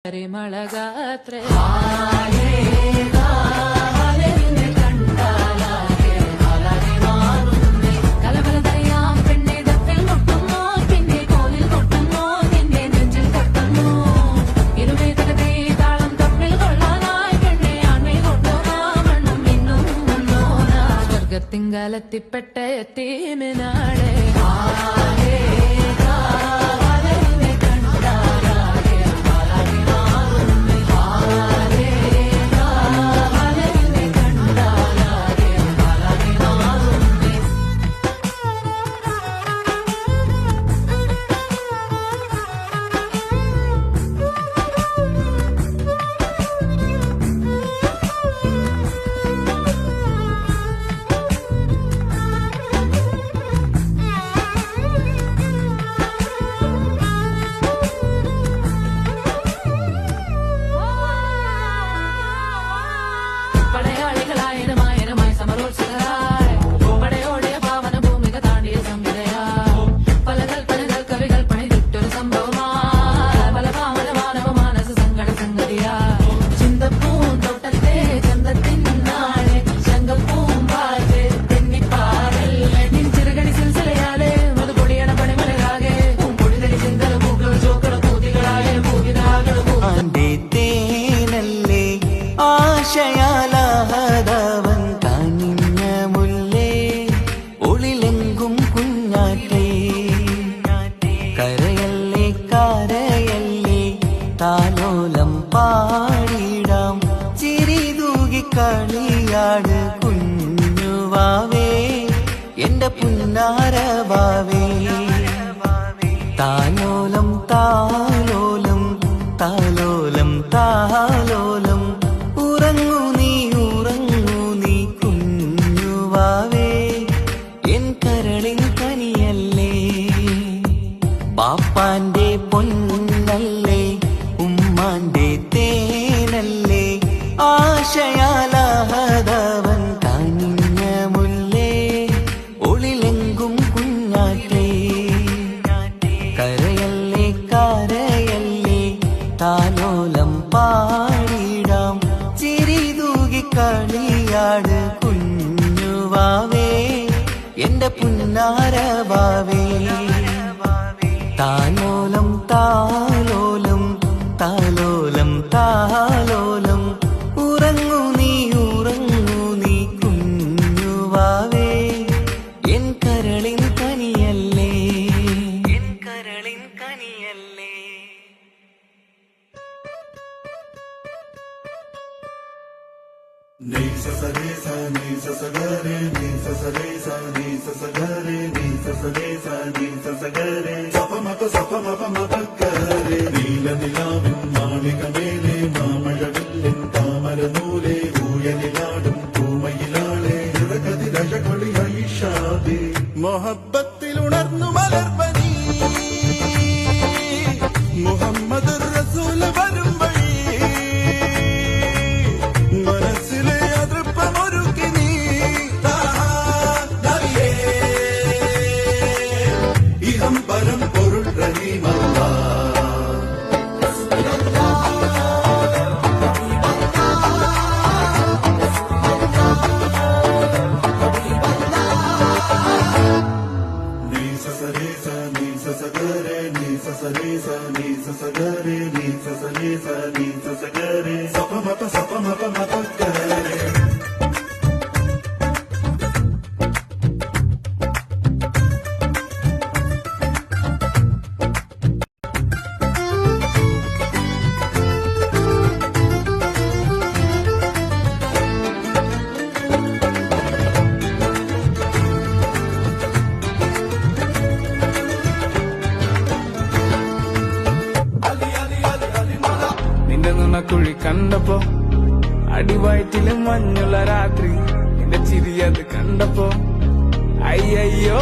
പരിമളഗാത്രേ തിങ്കാലത്തിപ്പെട്ട എത്തീമിനാളെ ആശയാലാഹതവൻ കനിഞ്ഞ മുല്ലേ ഒളിലെങ്കും കുഞ്ഞാറ്റേ കരയല്ലേ കരയല്ലേ താലോലം പാടിടാം ചിരി തൂകി കളിയാട് കുഞ്ഞുവാവേ എന്റെ പുന്നാരവാവേ താലോലം താലോലം താലോലം താലോലം ഉറങ്ങൂ നീ കുഞ്ഞുവാവേ എൻ കരളിൻ കനിയല്ലേ പാപ്പാന്റെ പൊന്നല്ലേ ഉമ്മാന്റെ തേനല്ലേ ആശയാലാഹതവൻ കനിഞ്ഞ മുല്ലേ ഒളിലെങ്കും കുഞ്ഞാറ്റേ കരയല്ലേ കരയല്ലേ താലോലം പാടിടാം ചിരി തൂകി കളിയാട് കുഞ്ഞുവാവേ എന്റെ പുന്നാരവാവേ താലോലം താലോലം താലോലം താലോലം ഉറങ്ങൂ നീ കുഞ്ഞുവാവേ എൻ കരളിൻ കനിയല്ലേ എൻ കരളിൻ കനിയല്ലേ Ni sa sa re sa ni sa sa ga re ni sa sa re sa ni sa sa ga re ni sa sa re sa ni sa sa ga re sa pa ma pa ga re നീല നിലാവിൻ മാളികമേലെ മാമഴവില്ലിൻ താമരനൂലെ ഊയലിലാടും പൂമയിലാളെ ഇഴകതിരഴകൊളിയായി ഷാദി മൊഹബത്തിൽ ഉണർന്നു മലർവനി മുഹമ്മദ് റസൂൽ വരും വഴി പരം പൊരുൾ റഹീമല്ല നീ സസരേ സ നീ സസഗരേ നീ സസരേ സ നീ സസഗരേ നീ സസരേ സ നീ സസഗരേ സപമപ ഗരേ കുഴി കണ്ടപ്പോ അടിവയറ്റിലും മഞ്ഞുള്ള രാത്രി നിന്റെ ചിരിയത് കണ്ടപ്പോ അയ്യോ